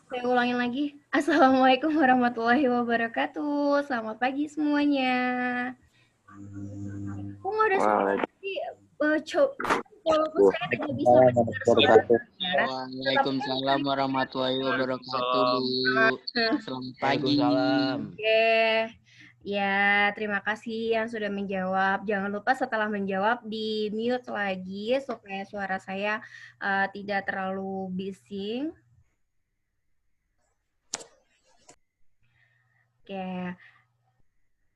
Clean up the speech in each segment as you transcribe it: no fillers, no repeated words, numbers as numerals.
Saya ulangin lagi. Assalamualaikum warahmatullahi wabarakatuh. Selamat pagi semuanya. Kok nggak ada suara sih? Walaupun saya tidak bisa Waalaikumsalam mendengar suara warahmatullahi wabarakatuh. saudara, tetapi kan Waalaikumsalam warahmatullahi wabarakatuh, Bu. Selamat pagi. Oke. Ya, terima kasih yang sudah menjawab. Jangan lupa setelah menjawab di mute lagi supaya suara saya tidak terlalu bising. Oke.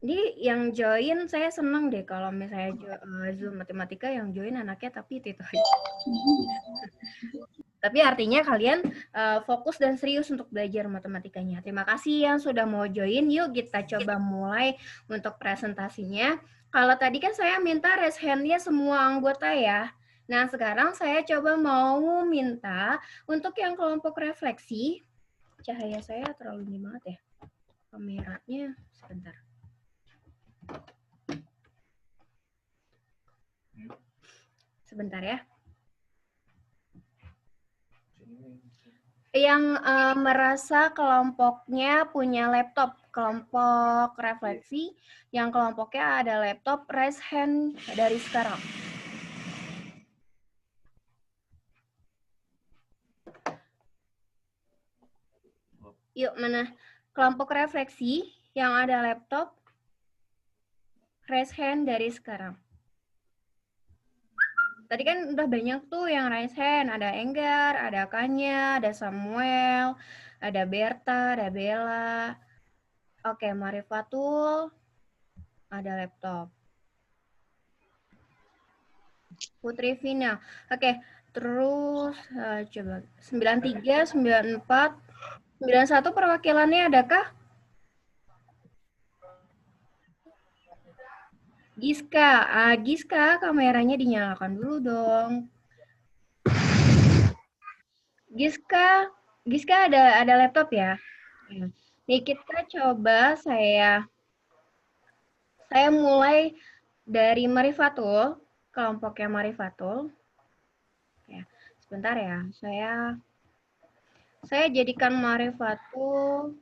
Ini yang join saya senang deh kalau misalnya Zoom matematika yang join anaknya tapi itu. Tapi artinya kalian fokus dan serius untuk belajar matematikanya. Terima kasih yang sudah mau join. Yuk kita coba mulai untuk presentasinya. Kalau tadi kan saya minta raise hand-nya semua anggota ya. Nah, sekarang saya coba mau minta untuk yang kelompok refleksi. Cahaya saya terlalu ini banget ya. Kameranya sebentar. Sebentar ya. Yang merasa kelompoknya punya laptop, kelompok refleksi, yang kelompoknya ada laptop, raise hand dari sekarang. Yuk, mana? Kelompok refleksi yang ada laptop, raise hand dari sekarang. Tadi kan udah banyak tuh yang raise hand. Ada Enggar, ada Kanya, ada Samuel, ada Berta, ada Bella. Oke, Marifatul, ada laptop. Putri Vina. Oke, terus coba 93, 94, 91 perwakilannya adakah? Giska. Giska, kameranya dinyalakan dulu dong. Giska ada laptop ya? Nih kita coba saya mulai dari Marifatul, kelompoknya Marifatul. Ya, sebentar ya, saya jadikan Marifatul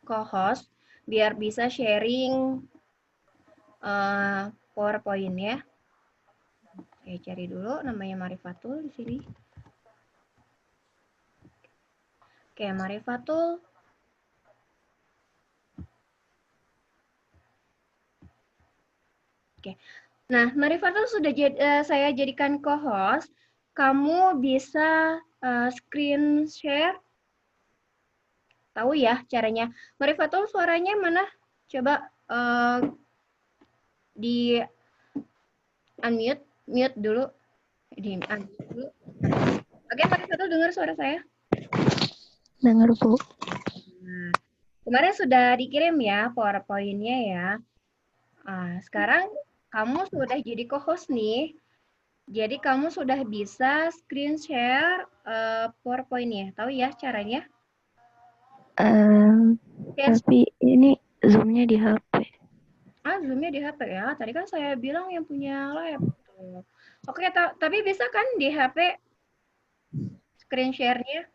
co-host biar bisa sharing PowerPoint ya. Saya cari dulu namanya Marifatul di sini. Oke, Marifatul. Oke. Nah, Marifatul sudah saya jadikan co-host. Kamu bisa screen share. Tahu ya caranya. Marifatul suaranya mana? Coba di unmute, mute dulu. Di unmute dulu. Oke, Marifatul dengar suara saya? Dengar, Bu. Nah, kemarin sudah dikirim ya PowerPoint-nya ya. Sekarang kamu sudah jadi co-host nih. Jadi kamu sudah bisa screen share PowerPoint-nya. Tahu ya caranya? Tapi ini Zoom-nya di HP. Zoom-nya di HP ya. Tadi kan saya bilang yang punya laptop. Oke, tapi bisa kan di HP screen share-nya?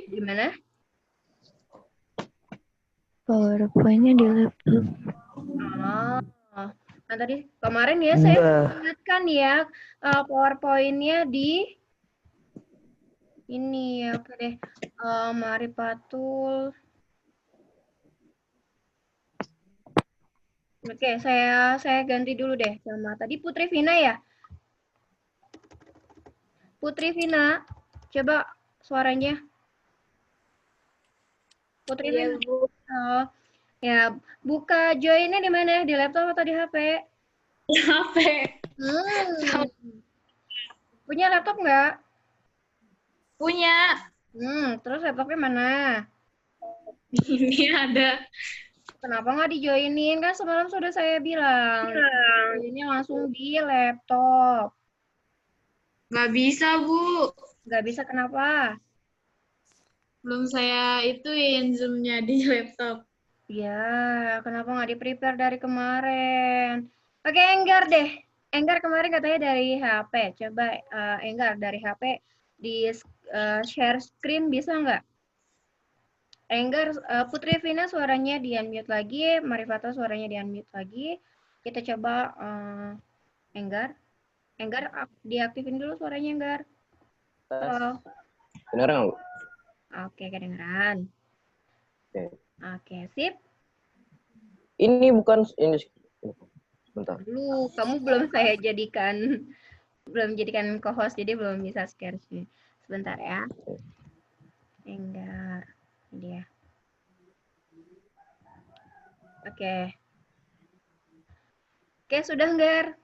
Gimana? PowerPoint-nya di laptop. Nah tadi kemarin ya saya ingatkan ya PowerPoint-nya di ini ya, oke deh. Marifatul. Oke, saya ganti dulu deh sama tadi Putri Vina ya. Putri Vina, coba suaranya. Putri Vina. Oh, ya, buka join-nya di mana? Di laptop atau di HP? Di HP. Punya laptop nggak? Punya. Terus laptopnya mana? Ini ada. Kenapa nggak di-joinin? Kan semalam sudah saya bilang. Ini langsung di laptop. Nggak bisa, Bu. Nggak bisa kenapa? Belum saya ituin Zoom-nya di laptop. Ya, kenapa nggak di-prepare dari kemarin? Oke, Enggar deh. Enggar kemarin katanya dari HP. Coba Enggar dari HP di share screen bisa nggak? Enggar, Putri Vina suaranya di-unmute lagi, Marifato suaranya di-unmute lagi. Kita coba Enggar. Enggar diaktifin dulu suaranya Enggar. Halo. Kedengeran nggak, Bu? Oke, kedengeran. Oke. Oke, sip. Ini bukan ini. Bentar. Dulu kamu belum jadikan co-host, jadi belum bisa share screen. Sebentar ya. Enggar. Ini dia. Oke. Oke, sudah Enggar.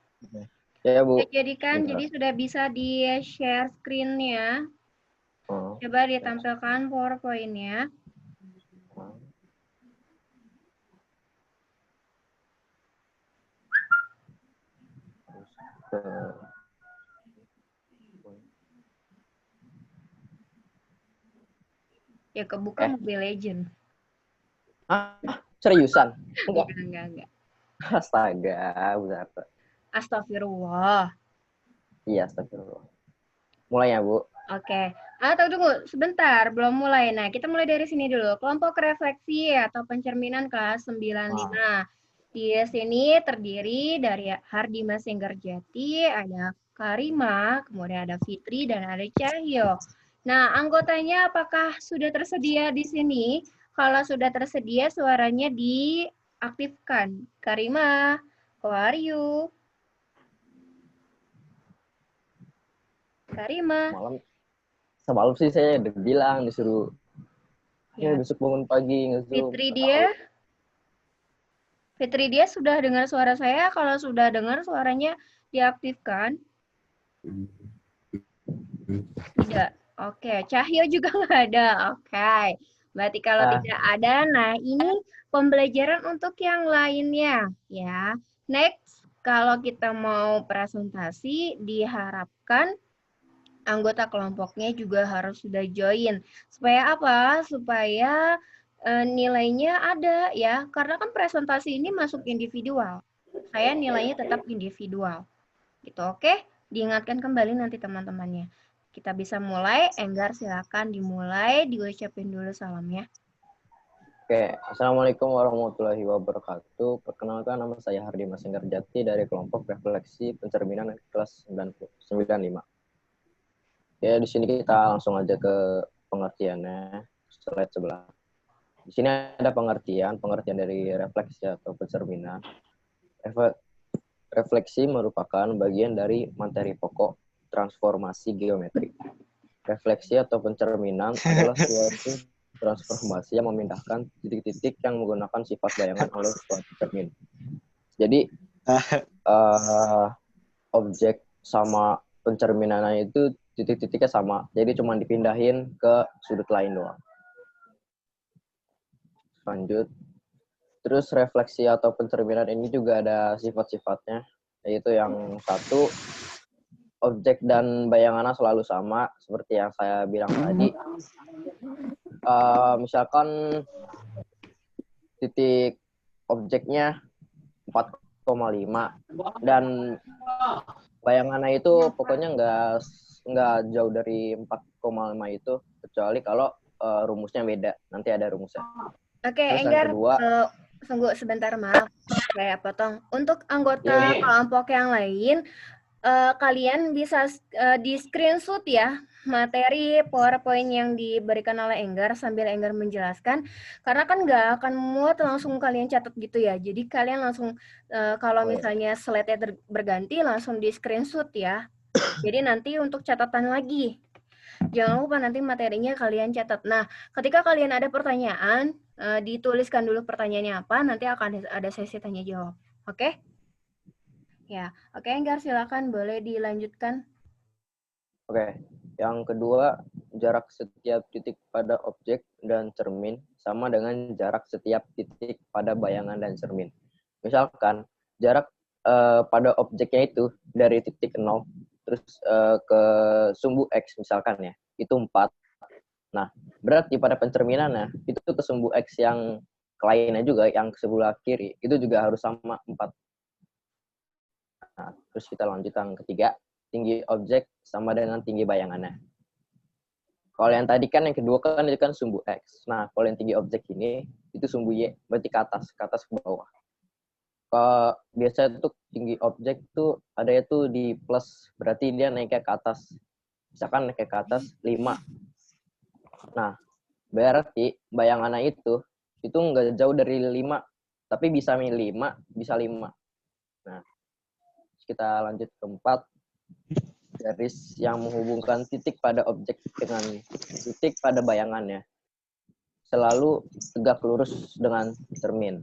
Ya, Bu. Sudah jadikan, Bentar. jadi sudah bisa di-share screen-nya. Oh. Coba ditampilkan PowerPoint-nya. Ya kebuka Mobile Legend. Ah, seriusan? Enggak. Enggak. Astaga, benar. Astagfirullah. Iya, astagfirullah. Mulai ya, Bu. Oke. Tunggu sebentar, belum mulai. Nah, kita mulai dari sini dulu. Kelompok refleksi atau pencerminan kelas 95. Di sini terdiri dari Hardimas Senggarjati, ada Karima, kemudian ada Fitri, dan ada Cahyo. Nah, anggotanya apakah sudah tersedia di sini? Kalau sudah tersedia, suaranya diaktifkan. Karima, how are you? Karima. Semalam sih saya udah bilang disuruh Ya. besok bangun pagi nge-Zoom. Fitri dia sudah dengar suara saya. Kalau sudah dengar suaranya diaktifkan. Tidak. Oke. Cahyo juga nggak ada. Oke. Berarti kalau tidak ada, nah ini pembelajaran untuk yang lainnya. Ya. Next, kalau kita mau presentasi, diharapkan anggota kelompoknya juga harus sudah join. Supaya apa? Supaya nilainya ada ya. Karena kan presentasi ini masuk individual. Saya nilainya tetap individual. Gitu, oke? Diingatkan kembali nanti teman-temannya. Kita bisa mulai. Enggar silakan dimulai. Diucapin dulu salamnya. Oke, Assalamualaikum warahmatullahi wabarakatuh. Perkenalkan, nama saya Hardimas Senggarjati dari kelompok refleksi pencerminan kelas 95. Ya, di sini kita langsung aja ke pengertiannya, slide sebelah. Di sini ada pengertian dari refleksi atau pencerminan. Refleksi merupakan bagian dari materi pokok transformasi geometri. Refleksi atau pencerminan adalah suatu transformasi yang memindahkan titik-titik yang menggunakan sifat bayangan oleh suatu cermin. Jadi objek sama pencerminannya itu titik-titiknya sama. Jadi cuma dipindahin ke sudut lain doang. Lanjut. Terus refleksi atau pencerminan ini juga ada sifat-sifatnya, yaitu yang satu, objek dan bayangannya selalu sama, seperti yang saya bilang tadi. Misalkan titik objeknya 4,5 dan bayangannya itu pokoknya nggak jauh dari 4,5 itu, kecuali kalau rumusnya beda. Nanti ada rumusnya. Oke, Enggar, tunggu sebentar, maaf saya potong. Untuk anggota kelompok yang lain, kalian bisa di screenshot ya materi PowerPoint yang diberikan oleh Enggar sambil Enggar menjelaskan, karena kan nggak akan muat langsung kalian catat gitu ya. Jadi kalian langsung kalau misalnya slide-nya berganti langsung di screenshot ya. Jadi nanti untuk catatan lagi. Jangan lupa nanti materinya kalian catat. Nah, ketika kalian ada pertanyaan, dituliskan dulu pertanyaannya apa, nanti akan ada sesi tanya jawab. Oke? Ya, oke Enggar, silakan boleh dilanjutkan. Oke, yang kedua, jarak setiap titik pada objek dan cermin sama dengan jarak setiap titik pada bayangan dan cermin. Misalkan, jarak pada objeknya itu dari titik 0 terus ke sumbu X misalkan ya, itu 4. Nah, berarti pada pencerminannya, itu ke sumbu X yang lainnya juga, yang sebelah kiri, itu juga harus sama 4. Nah, terus kita lanjut yang ketiga, tinggi objek sama dengan tinggi bayangannya. Kalau yang tadi kan yang kedua kan itu kan sumbu X. Nah, kalau yang tinggi objek ini itu sumbu Y, berarti ke atas ke bawah. Kalau biasanya tuh tinggi objek tuh ada itu di plus, berarti dia naiknya ke atas. Misalkan naiknya ke atas 5. Nah, berarti bayangannya itu nggak jauh dari 5, tapi bisa 5, bisa 5. Nah, kita lanjut ke 4. Garis yang menghubungkan titik pada objek dengan titik pada bayangannya selalu tegak lurus dengan cermin.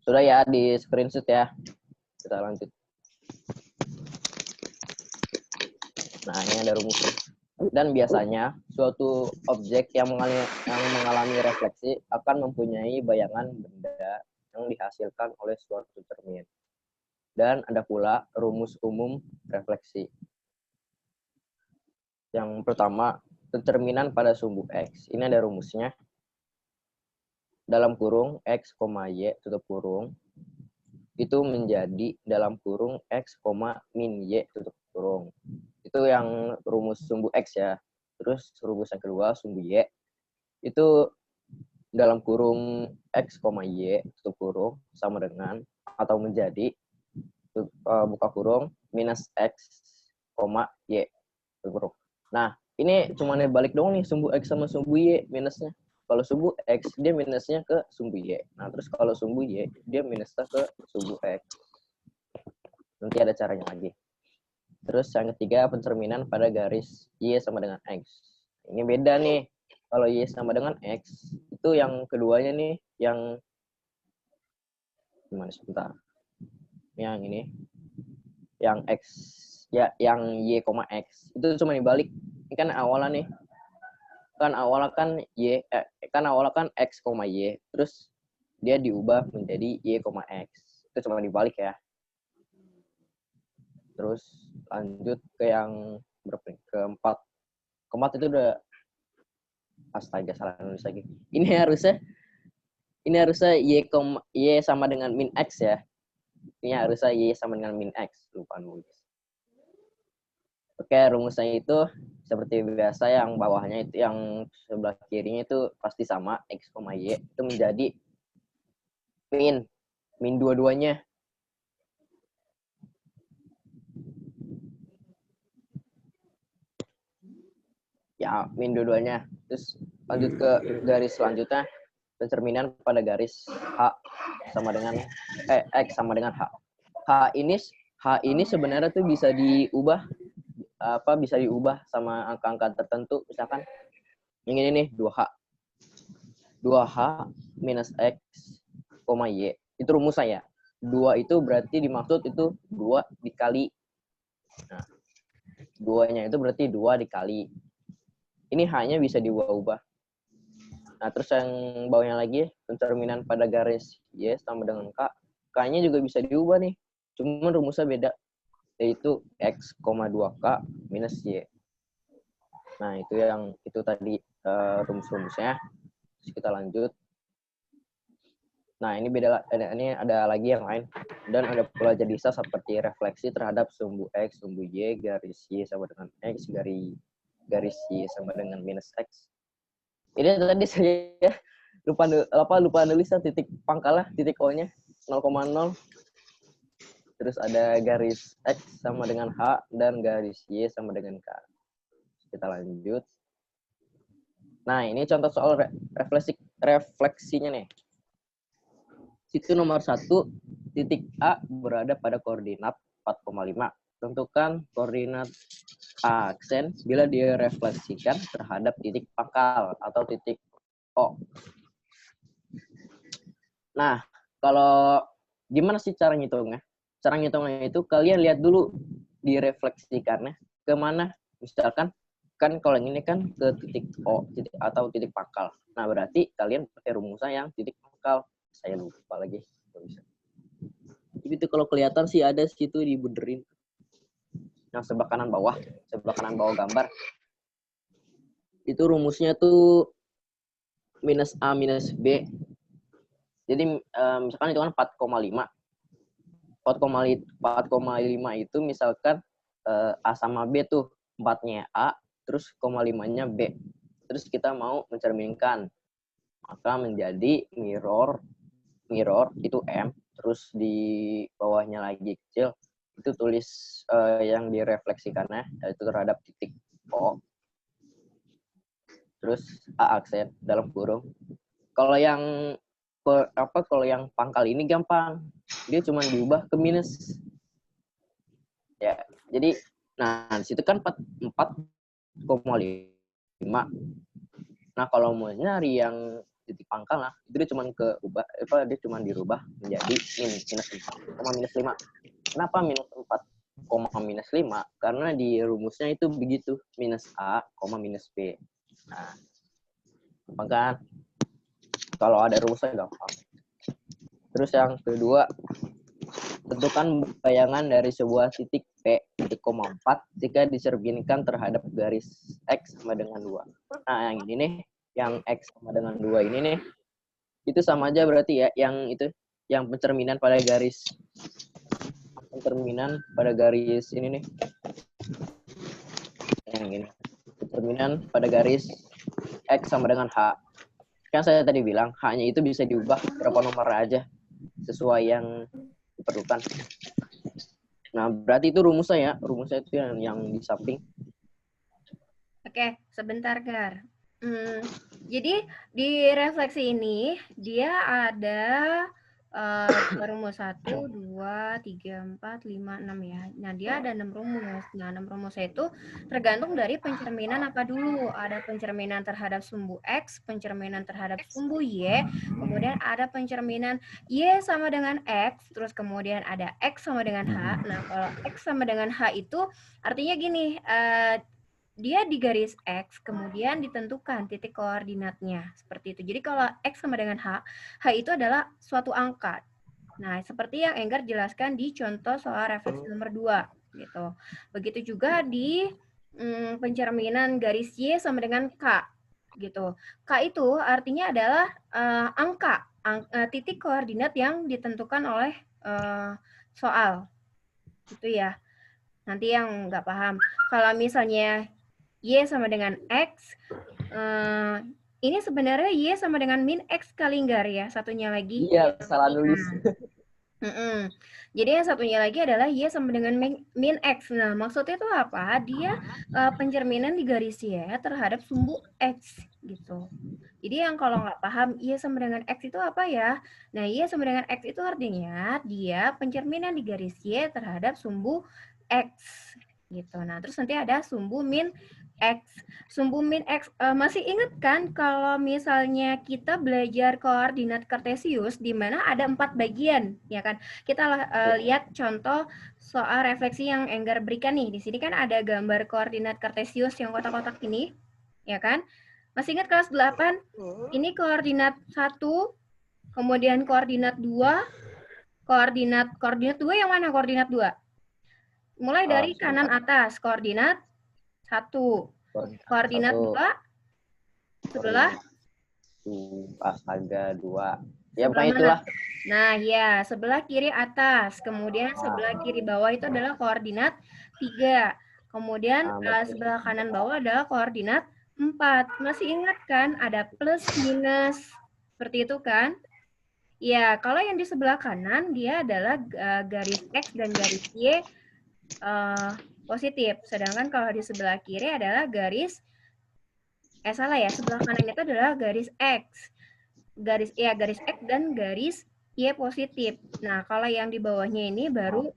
Sudah ya, di screenshot ya. Kita lanjut. Nah, ini ada rumus. Dan biasanya suatu objek yang mengalami refleksi akan mempunyai bayangan benda yang dihasilkan oleh suatu cermin. Dan ada pula rumus umum refleksi. Yang pertama, pencerminan pada sumbu X. Ini ada rumusnya. Dalam kurung X, Y, tutup kurung. Itu menjadi dalam kurung X, min Y, tutup kurung. Itu yang rumus sumbu X ya. Terus rumus yang kedua, sumbu Y. Itu dalam kurung X, Y, tutup kurung. Sama dengan atau menjadi buka kurung minus X, Y, tutup kurung. Nah, ini cuma balik dong nih sumbu X sama sumbu Y minusnya. Kalau sumbu X dia minusnya ke sumbu Y. Nah, terus kalau sumbu Y dia minusnya ke sumbu X. Nanti ada caranya lagi. Terus yang ketiga, pencerminan pada garis Y sama dengan X. Ini beda nih. Kalau Y sama dengan X, itu yang keduanya nih, yang gimana sebentar. Yang ini, yang X, ya yang Y, X. Itu cuma dibalik. Ini kan awalnya nih. Kan awalnya kan X, Y. Terus dia diubah menjadi Y, X. Itu cuma dibalik ya. Terus lanjut ke yang keempat. Keempat itu udah astaga salah nulis lagi. Ini harusnya Y sama dengan min X ya. Ini harusnya Y sama dengan min X. Lupa nulis. Oke, rumusnya itu seperti biasa, yang bawahnya itu, yang sebelah kirinya itu pasti sama X, Y. Itu menjadi min dua-duanya. Ya, min dua-duanya. Terus lanjut ke garis selanjutnya, pencerminan pada garis H sama dengan X sama dengan H. H ini sebenarnya tuh bisa diubah sama angka-angka tertentu. Misalkan yang ini nih 2H. 2H minus X, Y. Itu rumus saya. 2 itu berarti dimaksud itu 2 dikali. Nah, 2-nya itu berarti 2 dikali. Ini H-nya bisa diubah-ubah. Nah, terus yang bawahnya lagi, pencerminan pada garis Y sama dengan K. K-nya juga bisa diubah nih. Cuma rumusnya beda. Yaitu X, 2K minus Y. Nah, itu tadi rumus-rumusnya. Terus kita lanjut. Nah, ini ada lagi yang lain. Dan ada pula jadisa seperti refleksi terhadap sumbu X, sumbu Y, garis Y sama dengan X, garis Y sama dengan minus X. Ini tadi saya lupa nulis titik pangkalnya, titik O-nya 0,0. Terus ada garis X sama dengan H dan garis Y sama dengan K. Kita lanjut. Nah, ini contoh soal refleksinya nih. Situ nomor 1, titik A berada pada koordinat 4,5. Tentukan koordinat aksen bila direfleksikan terhadap titik pangkal atau titik O. Nah, kalau gimana sih cara ngitungnya? Cara ngitungnya itu kalian lihat dulu direfleksikannya ke mana. Misalkan kan kalau ini kan ke titik O atau titik pangkal. Nah, berarti kalian pakai rumusnya yang titik pangkal. Saya lupa lagi. Jadi itu kalau kelihatan sih ada situ dibuderin. Yang sebelah kanan bawah gambar. Itu rumusnya tuh minus A minus B. Jadi misalkan itu kan 4,5. 4,5 itu misalkan A sama B tuh, 4-nya A, terus 0,5-nya B. Terus kita mau mencerminkan, maka menjadi mirror itu M, terus di bawahnya lagi kecil, itu tulis yang direfleksikannya, yaitu terhadap titik O. Terus A aksen dalam kurung. Kalau yang pangkal ini gampang, dia cuma diubah ke minus. Ya, jadi di situ kan 4,5. Nah, kalau mau nyari yang titik pangkal lah, itu dia cuma dirubah menjadi minus 4,-5. Kenapa minus 4,-5? Karena di rumusnya itu begitu, minus A, minus B. Nah, gampang kan? Kalau ada rumusnya gampang. Terus yang kedua, tentukan bayangan dari sebuah titik P, titik 4, jika dicerminkan terhadap garis X sama dengan 2. Nah, yang ini nih, yang X sama dengan 2 ini nih, itu sama aja berarti ya, yang pencerminan pada garis ini nih. Yang ini. Pencerminan pada garis X sama dengan H. Kan saya tadi bilang, H-nya itu bisa diubah berapa nomor aja, sesuai yang diperlukan. Nah, berarti itu rumusnya itu yang di samping. Oke, sebentar, Gar. Jadi, di refleksi ini, dia ada rumus 1, 2, 3, 4, 5, 6 ya. Nah, dia ada 6 rumus. Nah, 6 rumusnya itu tergantung dari pencerminan apa dulu. Ada pencerminan terhadap sumbu X, pencerminan terhadap sumbu Y, kemudian ada pencerminan Y sama dengan X, terus kemudian ada X sama dengan H. Nah, kalau X sama dengan H itu artinya gini, dia di garis X, kemudian ditentukan titik koordinatnya. Seperti itu. Jadi kalau X sama dengan H itu adalah suatu angka. Nah, seperti yang Enggar jelaskan di contoh soal refleksi nomor 2. Gitu. Begitu juga di pencerminan garis Y sama dengan K. Gitu. K itu artinya adalah angka, titik koordinat yang ditentukan oleh soal. Gitu ya. Nanti yang nggak paham. Kalau misalnya Y sama dengan X, ini sebenarnya Y sama dengan min X kali Enggar ya, satunya lagi. Iya, salah nulis. Jadi yang satunya lagi adalah Y sama dengan min X. Nah, maksudnya itu apa? Dia pencerminan di garis Y terhadap sumbu X gitu. Jadi yang kalau nggak paham Y sama dengan X itu apa ya? Nah, Y sama dengan X itu artinya dia pencerminan di garis Y terhadap sumbu X gitu. Nah, terus nanti ada sumbu min X. Sumbu min X, masih ingat kan kalau misalnya kita belajar koordinat kartesius di mana ada 4 bagian, ya kan? Kita lihat contoh soal refleksi yang Enggar berikan nih. Di sini kan ada gambar koordinat kartesius yang kotak-kotak ini, ya kan? Masih ingat kelas 8? Ini koordinat 1, kemudian koordinat 2, koordinat 2 yang mana koordinat 2? Mulai dari kanan atas, koordinat 1. Koordinat 2 sebelah astaga 2. Ya, Pak, itulah. Nah, ya, sebelah kiri atas. Kemudian sebelah kiri bawah itu adalah koordinat 3. Kemudian sebelah kanan bawah adalah koordinat 4. Masih ingat kan ada plus minus seperti itu kan? Ya, kalau yang di sebelah kanan dia adalah garis X dan garis Y positif. Sedangkan kalau di sebelah kiri adalah garis sebelah kanan itu adalah garis X. Garis X dan garis Y positif. Nah, kalau yang di bawahnya ini baru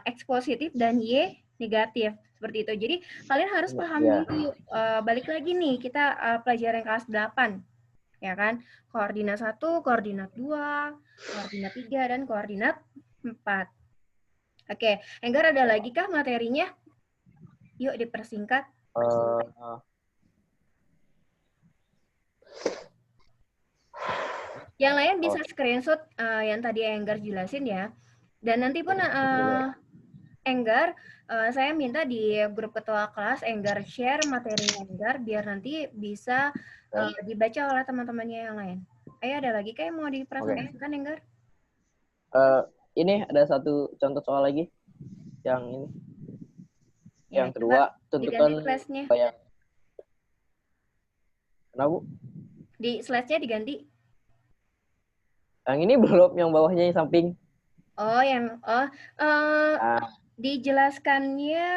X positif dan Y negatif. Seperti itu. Jadi, kalian harus paham dulu. Balik lagi nih, kita pelajaran kelas 8. Ya kan? Koordinat 1, koordinat 2, koordinat 3, dan koordinat 4. Oke, Enggar ada lagi kah materinya? Yuk dipersingkat. Yang lain bisa screenshot yang tadi Enggar jelasin ya. Dan nanti pun Enggar, saya minta di grup ketua kelas Enggar share materinya Enggar biar nanti bisa dibaca oleh teman-temannya yang lain. Ada lagi kayak mau dipresentasikan Enggar? ini ada satu contoh soal lagi. Yang ini. Ya, Yang kedua, diganti tentukan slide-nya. bayang. Kenapa, Bu? Di slide-nya diganti. Yang ini belum, yang bawahnya yang samping. Oh, dijelaskannya.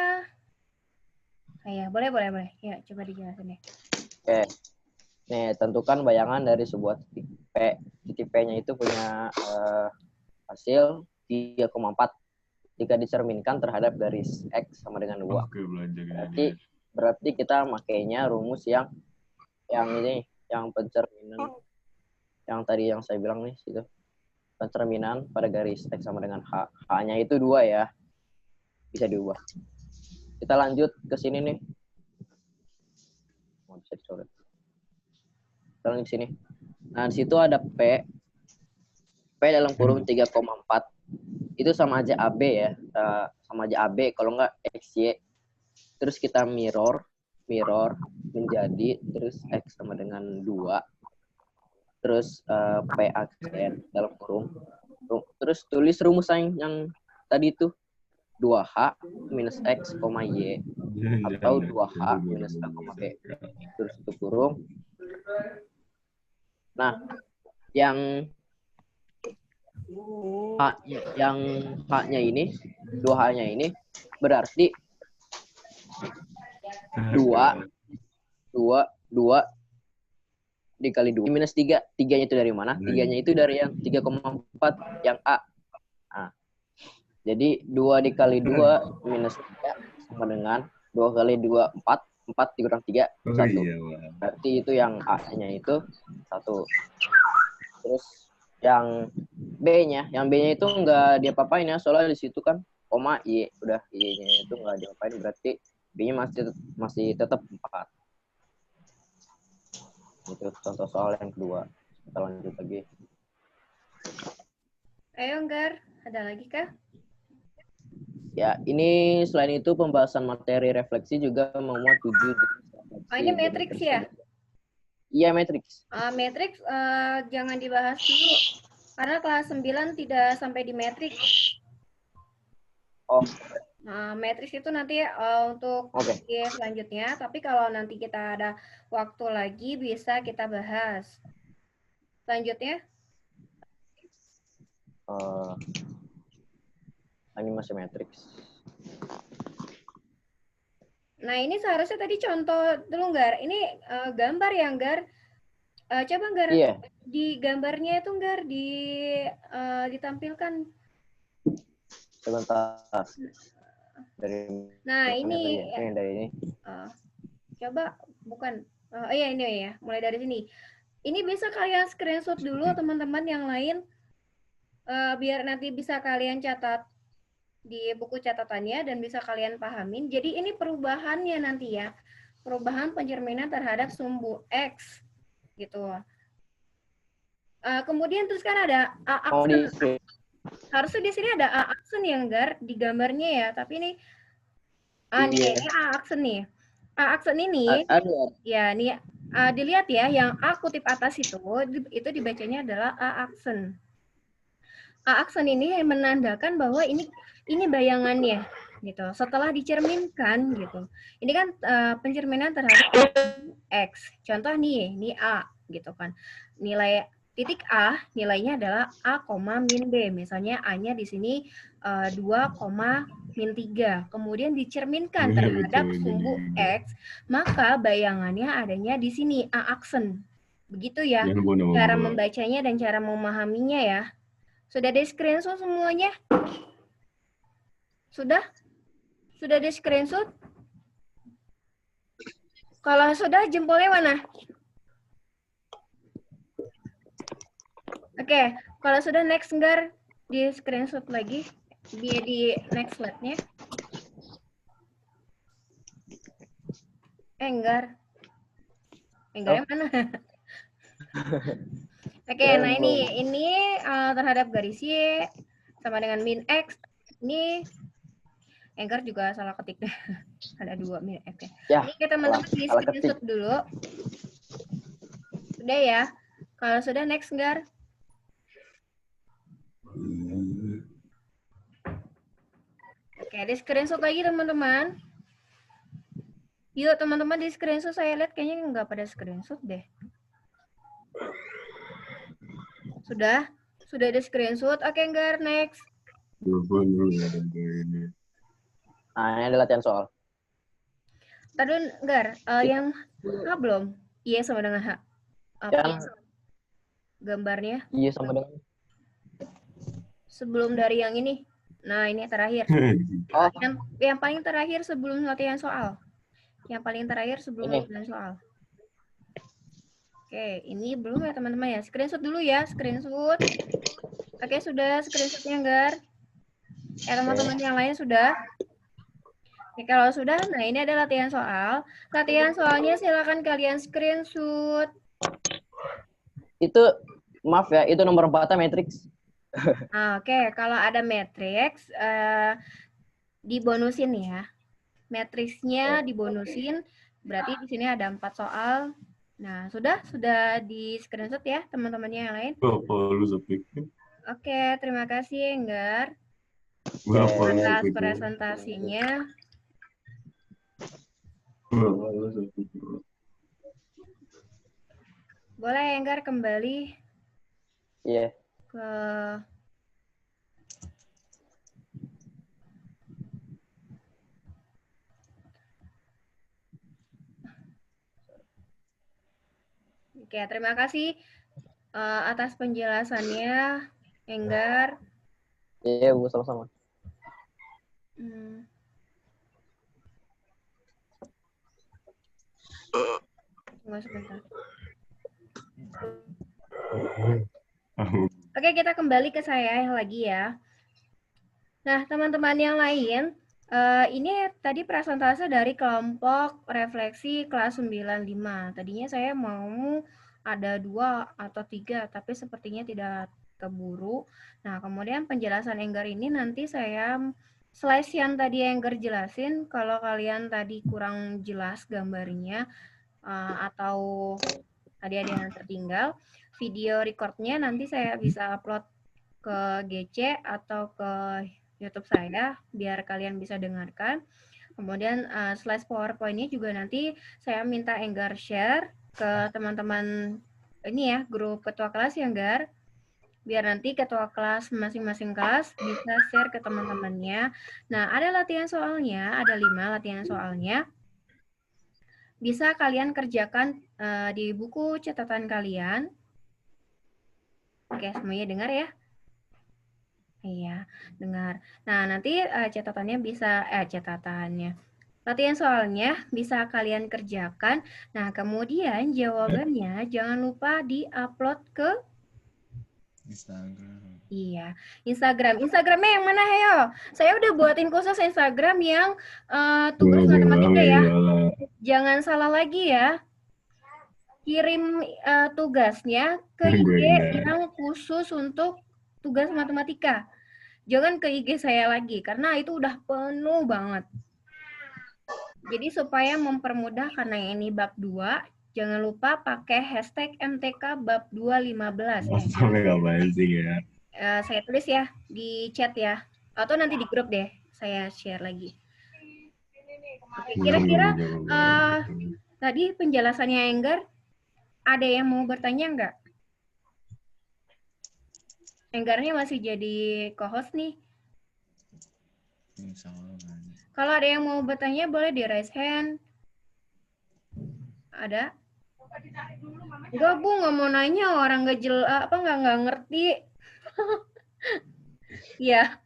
Ya, boleh. Ya, coba dijelasin deh. Oke. Nih, tentukan bayangan dari sebuah titik P. Titik P-nya itu punya hasil 3,4 jika dicerminkan terhadap garis X sama dengan 2. Oke, belajar Berarti kita makainya rumus yang ini, yang pencerminan. Yang tadi yang saya bilang nih, situ. Pencerminan pada garis X sama dengan H. H-nya itu 2 ya. Bisa diubah. Kita lanjut ke sini nih. Bisa dicoret. Kita lanjut ke sini. Nah, di situ ada P. P dalam kurung 3,4. Itu sama aja AB ya. Sama aja AB kalau enggak XY. Terus kita mirror menjadi terus X sama dengan 2. Terus P aksen dalam kurung. Terus tulis rumus yang tadi itu 2H minus X, Y atau 2H minus K, B. Terus itu kurung. Nah, yang H-nya ini, 2H-nya ini berarti 2 dikali 2 minus 3. 3-nya itu dari mana? 3-nya itu dari yang 3,4 yang A. Nah, jadi 2 dikali 2 minus 3 sama dengan 2 kali 2, 4. 4 dikurang 3, 1. Berarti itu yang A-nya itu 1. Terus yang B-nya itu nggak diapa-apain ya, soalnya di situ kan koma Y. Udah, Y-nya itu nggak diapa-apain, berarti B-nya masih tetap 4. Itu contoh soal yang kedua. Kita lanjut lagi. Ayo, Nggar. Ada lagi kah? Ya, ini selain itu pembahasan materi refleksi juga memuat 7. Oh, ini matriks ya? Iya, matriks. Matriks jangan dibahas dulu. Karena kelas 9 tidak sampai di matriks. Oh. Matriks itu nanti untuk selanjutnya, tapi kalau nanti kita ada waktu lagi bisa kita bahas. Selanjutnya. Ini masih matriks. Nah, ini seharusnya tadi contoh dulu, Nggar. Ini gambar ya, Nggar. Coba, Nggar. Iya. Di gambarnya itu, Nggar, ditampilkan. Sebentar. Nah, ini. Ya. Dari ini. Coba, bukan. Iya, ini ya. Mulai dari sini. Ini bisa kalian screenshot dulu, teman-teman yang lain. Biar nanti bisa kalian catat di buku catatannya dan bisa kalian pahamin. Jadi ini perubahannya nanti ya. Perubahan pencerminan terhadap sumbu X. Gitu. Kemudian terus kan ada A aksen. Harusnya di sini ada A aksen yang Nggar di gambarnya ya. Tapi ini ini A aksen nih. A aksen ini ya nih dilihat ya, yang A kutip atas itu dibacanya adalah A aksen. A aksen ini menandakan bahwa ini bayangannya gitu. Setelah dicerminkan gitu. Ini kan pencerminan terhadap X. Contoh nih A gitu kan. Nilai titik A nilainya adalah A, min B. Misalnya A-nya di sini 2, min 3. Kemudian dicerminkan terhadap sumbu X, maka bayangannya adanya di sini A aksen. Begitu ya cara membacanya dan cara memahaminya ya. Sudah di screenshot semuanya? Sudah? Sudah di screenshot? Kalau sudah, jempolnya mana? Oke, kalau sudah next, Nggar, di screenshot lagi. Di next slide-nya. Nggar. Nggarnya mana? Oke, nah ini terhadap garis Y sama dengan min X. Ini Nggar juga salah ketik. Ada 2 min X. Ya, ini kita teman-teman di screenshot dulu. Sudah ya. Kalau sudah next, Nggar. Oke, di screenshot lagi teman-teman. Yuk teman-teman di screenshot, saya lihat kayaknya nggak pada screenshot deh. Sudah? Sudah di screenshot? Oke, Enggar, next. Nah, ini ada latihan soal. Tadi Enggar, yang H belum? Iya sama dengan H. Apa Yang gambarnya? iya sama dengan. Sebelum dari yang ini. Nah, ini terakhir. Oh, Yang paling terakhir sebelum latihan soal. Yang paling terakhir sebelum ini. latihan soal. Oke, ini belum ya teman-teman ya. Screenshot dulu ya, screenshot. Oke, sudah screenshotnya, Enggar. Teman-teman yang lain sudah? Oke, kalau sudah, nah ini ada latihan soal. Latihan soalnya silakan kalian screenshot. Itu maaf ya, itu nomor 4 matrix. Oke, kalau ada matriks, dibonusin ya. Matriksnya dibonusin, berarti di sini ada 4 soal. Nah, sudah di screenshot ya teman-temannya yang lain. Oke, terima kasih Enggar atas presentasinya. Boleh Enggar kembali Iya. ke Oke, terima kasih atas penjelasannya, Enggar. Iya, Bu, sama-sama. Tunggu sebentar. Oke, kita kembali ke saya lagi ya. Nah, teman-teman yang lain, ini tadi presentase dari kelompok refleksi kelas 95. Tadinya saya mau ada 2 atau 3, tapi sepertinya tidak keburu. Nah, kemudian penjelasan Enggar ini nanti saya slides yang tadi Enggar jelasin, kalau kalian tadi kurang jelas gambarnya atau tadi ada yang tertinggal, video recordnya nanti saya bisa upload ke GC atau ke YouTube saya biar kalian bisa dengarkan. Kemudian slides PowerPoint-nya juga nanti saya minta Enggar share ke teman-teman ini ya, grup ketua kelas ya Enggar. Biar nanti ketua kelas masing-masing kelas bisa share ke teman-temannya. Nah, ada latihan soalnya, ada 5 latihan soalnya. Bisa kalian kerjakan di buku catatan kalian. Oke, semuanya dengar ya? Iya, dengar. Nah, nanti catatannya bisa, latihan soalnya bisa kalian kerjakan. Nah, kemudian jawabannya jangan lupa di-upload ke Instagram. Iya, Instagram. Instagramnya yang mana, Heyo? Saya udah buatin khusus Instagram yang tugas matematika ya. Jangan salah lagi ya. Kirim tugasnya ke IG yang khusus untuk tugas matematika. Jangan ke IG saya lagi, karena itu udah penuh banget. Jadi supaya mempermudah, karena ini bab 2, jangan lupa pakai hashtag MTK bab 215. Ya. Saya tulis ya di chat ya. Atau nanti di grup deh, saya share lagi. Oke, kira-kira tadi penjelasannya Enggar, ada yang mau bertanya nggak? Enggarnya masih jadi co-host nih. Kalau ada yang mau bertanya, boleh di raise hand. Ada? Enggak, Bu, nggak mau nanya. Orang nggak ngerti. Iya.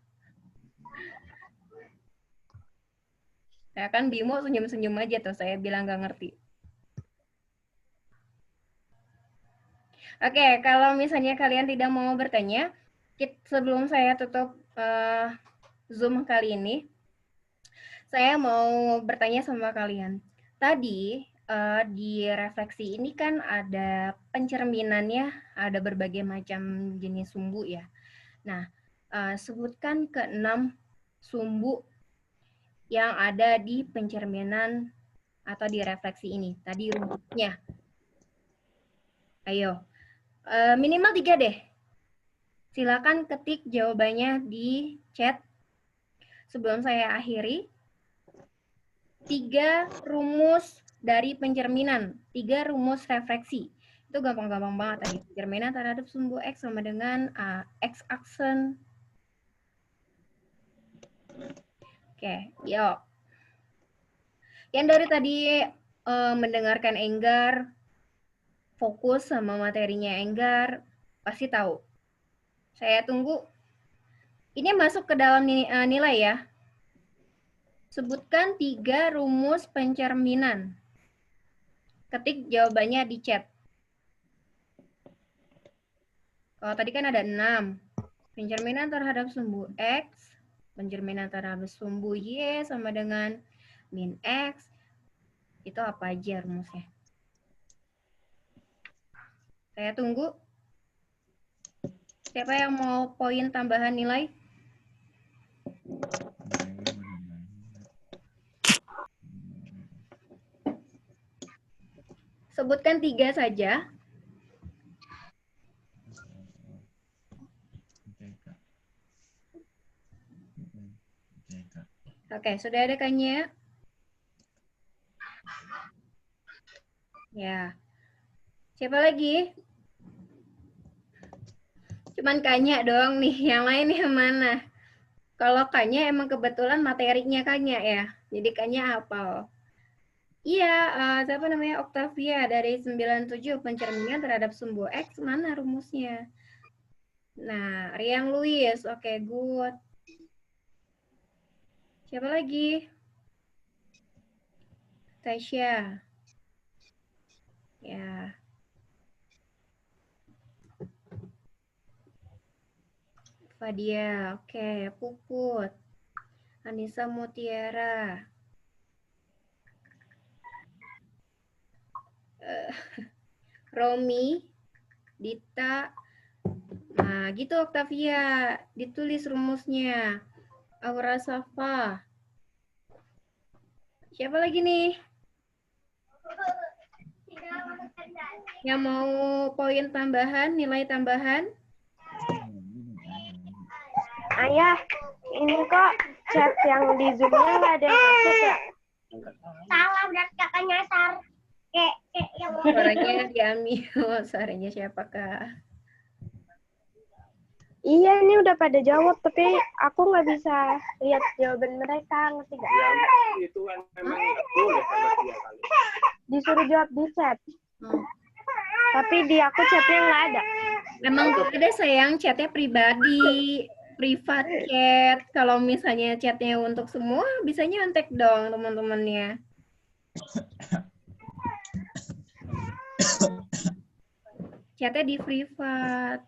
Saya kan Bimo senyum-senyum aja tuh. Saya bilang nggak ngerti. Oke, kalau misalnya kalian tidak mau bertanya, sebelum saya tutup Zoom kali ini, saya mau bertanya sama kalian. Tadi di refleksi ini kan ada pencerminannya, ada berbagai macam jenis sumbu ya. Nah, sebutkan ke-6 sumbu yang ada di pencerminan atau di refleksi ini. Tadi rumusnya. Ayo. Minimal 3 deh. Silakan ketik jawabannya di chat. sebelum saya akhiri, 3 rumus dari pencerminan, 3 rumus refleksi. Itu gampang-gampang banget tadi. Pencerminan terhadap sumbu X sama dengan X aksen. Oke, yuk. Yang dari tadi mendengarkan Enggar, fokus sama materinya Enggar, pasti tahu. Saya tunggu. Ini masuk ke dalam nilai ya. Sebutkan 3 rumus pencerminan. Ketik jawabannya di chat. Kalau tadi kan ada 6. Pencerminan terhadap sumbu X, pencerminan terhadap sumbu Y sama dengan min X. Itu apa aja rumusnya? Saya tunggu. Siapa yang mau poin tambahan nilai? Sebutkan 3 saja. Oke, sudah ada Kanya? Ya. Siapa lagi? Cuman Kanya doang nih, yang lain yang mana? Kalau Kanya emang kebetulan materinya Kanya ya, jadi Kanya hafal. Iya, siapa namanya? Octavia dari 97, pencerminan terhadap sumbu X, mana rumusnya? Nah, Riang Luis, oke, good. Siapa lagi? Tasya. Ya. Fadia, oke. Puput. Anissa Mutiara. Romi. Dita. Nah, gitu Octavia. Ditulis rumusnya. Aura Safa. Siapa lagi nih? Yang mau poin tambahan, nilai tambahan? Ayah, ini kok chat yang di Zoom-nya nggak ada yang masuk ya? Salah, berarti kakak nyasar. Kayak yang Suaranya diambil. Suaranya siapakah? Iya, ini udah pada jawab, tapi aku nggak bisa lihat jawaban mereka, ngerti nggak? Itu kan memang nggak boleh sama dia kali. Disuruh jawab di chat. Tapi di aku chatnya nggak ada. Emang nggak ada sayang, chatnya pribadi, private chat. Kalau misalnya chatnya untuk semua, bisa nyontek dong teman-temannya. Chatnya di privat.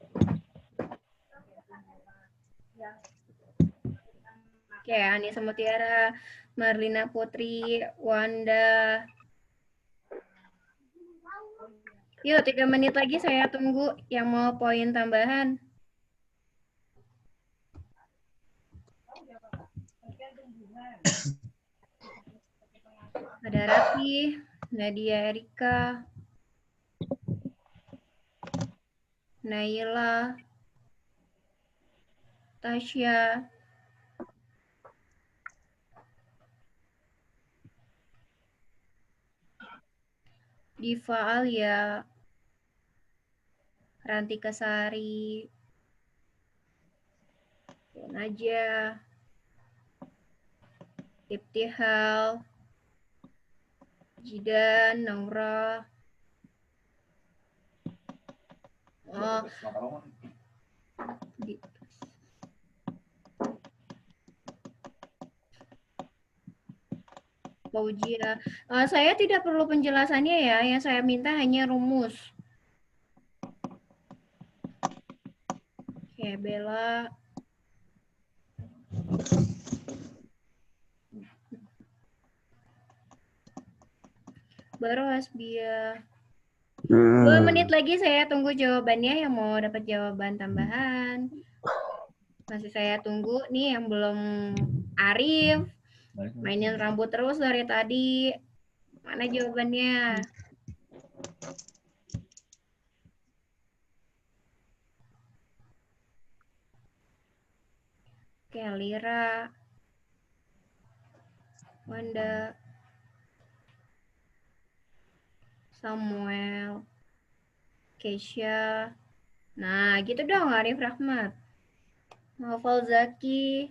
Oke, Anissa Mutiara, Marlina Putri, Wanda. Yuk, 3 menit lagi saya tunggu yang mau poin tambahan. Ada Rati, Nadia Erika, Naila, Tasya, Diva Alia, Rantika Sari, Naja, Ibtihal, Jidan, Naura. Oh, Fauzia. Saya tidak perlu penjelasannya ya, yang saya minta hanya rumus. Oke, Bella. Baru Hasbia. 2 menit lagi saya tunggu jawabannya yang mau dapat jawaban tambahan. Masih saya tunggu nih yang belum Arif. Mainin rambut terus dari tadi. Mana jawabannya? Oke, Lira. Wanda, Samuel, Keisha. Nah, gitu dong Arif Rahmat. Novel Zaki.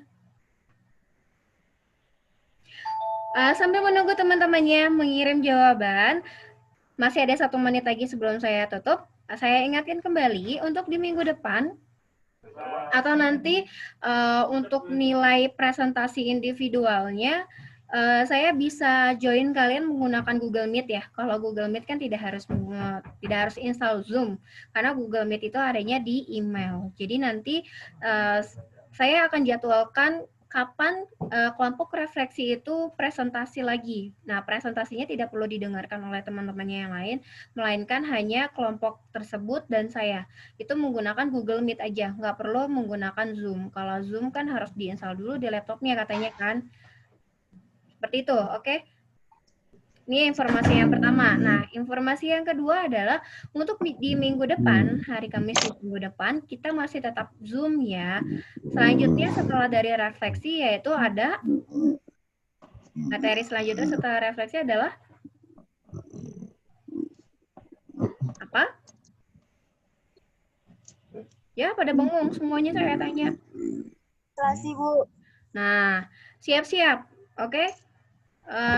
Sambil menunggu teman-temannya mengirim jawaban, masih ada 1 menit lagi sebelum saya tutup. Saya ingatkan kembali untuk di minggu depan atau nanti untuk nilai presentasi individualnya, saya bisa join kalian menggunakan Google Meet ya. Kalau Google Meet kan tidak harus install Zoom, karena Google Meet itu adanya di email. Jadi nanti saya akan jadwalkan kapan kelompok refleksi itu presentasi lagi. Nah, presentasinya tidak perlu didengarkan oleh teman-temannya yang lain, melainkan hanya kelompok tersebut dan saya. Itu menggunakan Google Meet aja, nggak perlu menggunakan Zoom. Kalau Zoom kan harus diinstal dulu di laptopnya katanya kan. Seperti itu, oke? Ini informasi yang pertama. Nah, informasi yang kedua adalah untuk di minggu depan, hari Kamis di minggu depan, kita masih tetap Zoom ya. Selanjutnya setelah dari refleksi yaitu ada materi selanjutnya setelah refleksi adalah apa? Ya, pada bengong semuanya saya tanya. Terasi, Bu. Nah, siap-siap. Oke?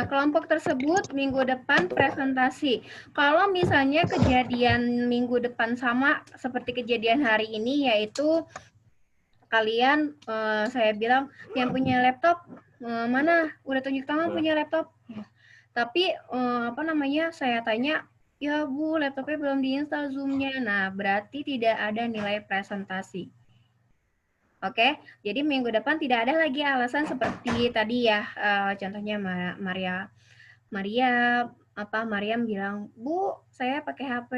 Kelompok tersebut minggu depan presentasi. Kalau misalnya kejadian minggu depan sama seperti kejadian hari ini, yaitu kalian, saya bilang, yang punya laptop, mana? Udah tunjuk tangan punya laptop? Tapi, saya tanya, ya Bu, laptopnya belum diinstal Zoom-nya. Nah, berarti tidak ada nilai presentasi. Oke, jadi minggu depan tidak ada lagi alasan seperti tadi ya, contohnya Mariam bilang, Bu, saya pakai HP,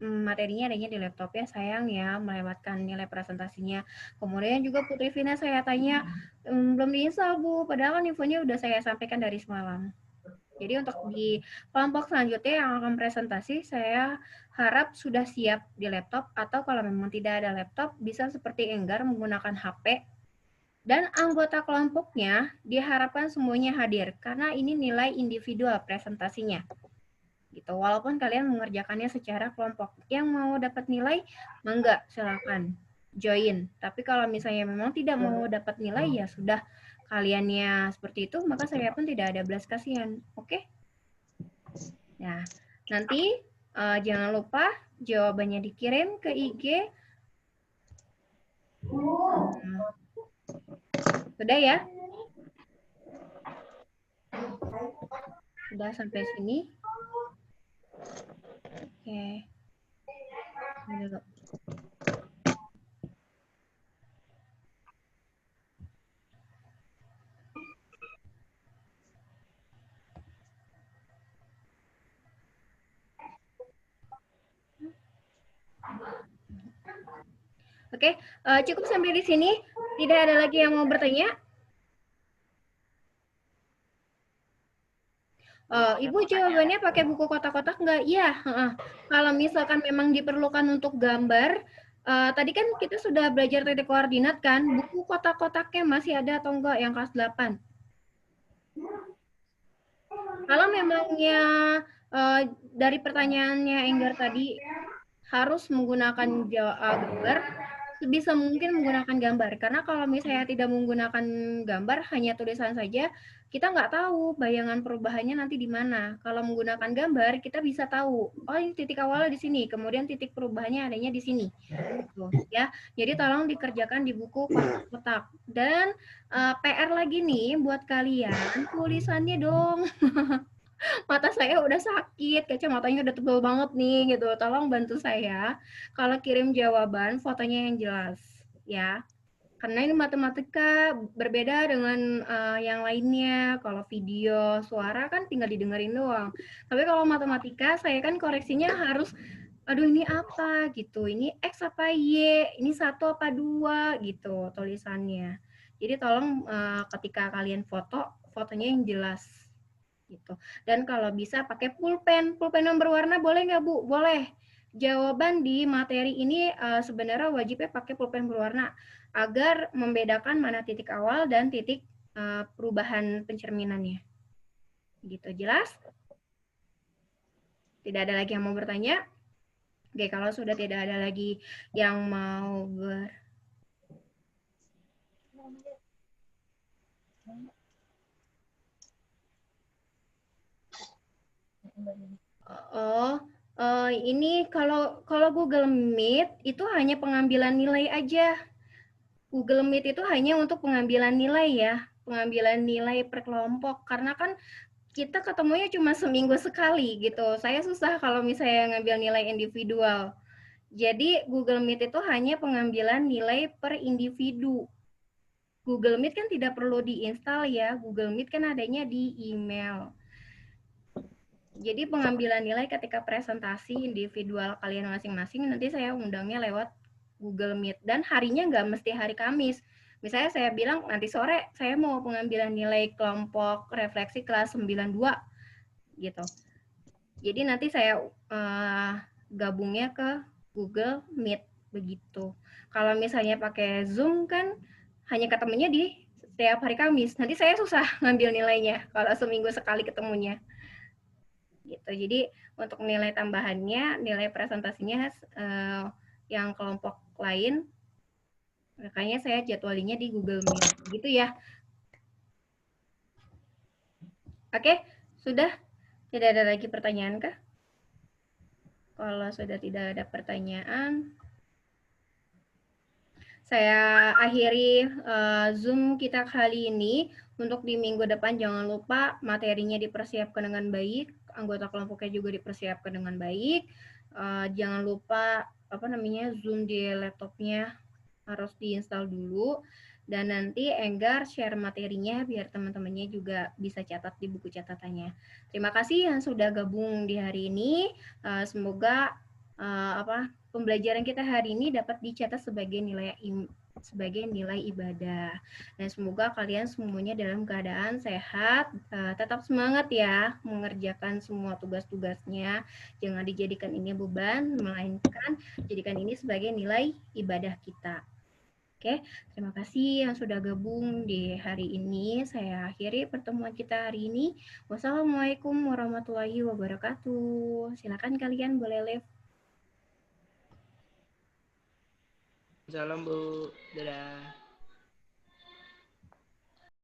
materinya adanya di laptop ya, sayang ya melewatkan nilai presentasinya. Kemudian juga Putri Vina saya tanya, belum diinstal Bu, padahal kan infonya udah saya sampaikan dari semalam. Jadi untuk di kelompok selanjutnya yang akan presentasi, saya harap sudah siap di laptop, atau kalau memang tidak ada laptop, bisa seperti Enggar menggunakan HP. Dan anggota kelompoknya diharapkan semuanya hadir, karena ini nilai individual presentasinya. Gitu. Walaupun kalian mengerjakannya secara kelompok. Yang mau dapat nilai, mangga, silakan join. Tapi kalau misalnya memang tidak mau dapat nilai, ya sudah. Kaliannya seperti itu, maka saya pun tidak ada belas kasihan. Oke? Nah, nanti jangan lupa jawabannya dikirim ke IG. Sudah ya? Sudah sampai sini? Oke. Dulu. Oke, cukup sampai di sini. Tidak ada lagi yang mau bertanya? Ibu jawabannya pakai buku kotak-kotak nggak? Iya. Kalau misalkan memang diperlukan untuk gambar, tadi kan kita sudah belajar titik koordinat kan? Buku kotak-kotaknya masih ada atau enggak yang kelas 8? Kalau memangnya dari pertanyaannya Enggar tadi harus menggunakan gambar, sebisa mungkin menggunakan gambar. Karena kalau misalnya tidak menggunakan gambar, hanya tulisan saja, kita nggak tahu bayangan perubahannya nanti di mana. Kalau menggunakan gambar, kita bisa tahu, oh ini titik awalnya di sini, kemudian titik perubahannya adanya di sini. Tuh, ya. Jadi tolong dikerjakan di buku kotak-kotak. Dan PR lagi nih buat kalian, tulisannya dong. Mata saya udah sakit, kacamatanya udah tebal banget nih gitu. Tolong bantu saya kalau kirim jawaban fotonya yang jelas ya. Karena ini matematika berbeda dengan yang lainnya. Kalau video, suara kan tinggal didengerin doang. Tapi kalau matematika saya kan koreksinya harus, aduh ini apa gitu. Ini X apa Y, ini 1 apa 2 gitu tulisannya. Jadi tolong ketika kalian fotonya yang jelas. Gitu. Dan kalau bisa pakai pulpen yang berwarna boleh nggak Bu? Boleh. Jawaban di materi ini sebenarnya wajibnya pakai pulpen berwarna agar membedakan mana titik awal dan titik perubahan pencerminannya. Gitu, jelas? Tidak ada lagi yang mau bertanya? Oke, kalau sudah tidak ada lagi yang mau ini kalau Google Meet itu hanya pengambilan nilai aja. Google Meet itu hanya untuk pengambilan nilai ya, pengambilan nilai per kelompok. Karena kan kita ketemunya cuma seminggu sekali gitu. Saya susah kalau misalnya ngambil nilai individual. Jadi Google Meet itu hanya pengambilan nilai per individu. Google Meet kan tidak perlu diinstal ya. Google Meet kan adanya di email. Jadi pengambilan nilai ketika presentasi individual kalian masing-masing nanti saya undangnya lewat Google Meet. Dan harinya nggak mesti hari Kamis. Misalnya saya bilang nanti sore saya mau pengambilan nilai kelompok refleksi kelas 92 gitu. Jadi nanti saya gabungnya ke Google Meet begitu. Kalau misalnya pakai Zoom kan hanya ketemunya di setiap hari Kamis. Nanti saya susah ngambil nilainya kalau seminggu sekali ketemunya. Gitu. Jadi untuk nilai tambahannya, nilai presentasinya yang kelompok lain, makanya saya jadwalinya di Google Meet. Gitu ya. Oke, sudah? Tidak ada lagi pertanyaan kah? Kalau sudah tidak ada pertanyaan, saya akhiri Zoom kita kali ini. Untuk di minggu depan jangan lupa materinya dipersiapkan dengan baik, anggota kelompoknya juga dipersiapkan dengan baik. Jangan lupa Zoom di laptopnya harus diinstal dulu. Dan nanti Enggar share materinya biar teman-temannya juga bisa catat di buku catatannya. Terima kasih yang sudah gabung di hari ini. Semoga pembelajaran kita hari ini dapat dicatat sebagai nilai ibadah. Dan semoga kalian semuanya dalam keadaan sehat, tetap semangat ya mengerjakan semua tugas-tugasnya. Jangan dijadikan ini beban, melainkan jadikan ini sebagai nilai ibadah kita. Oke, terima kasih yang sudah gabung di hari ini. Saya akhiri pertemuan kita hari ini. Wassalamualaikum warahmatullahi wabarakatuh. Silakan kalian boleh live. Salam Bu. Dadah.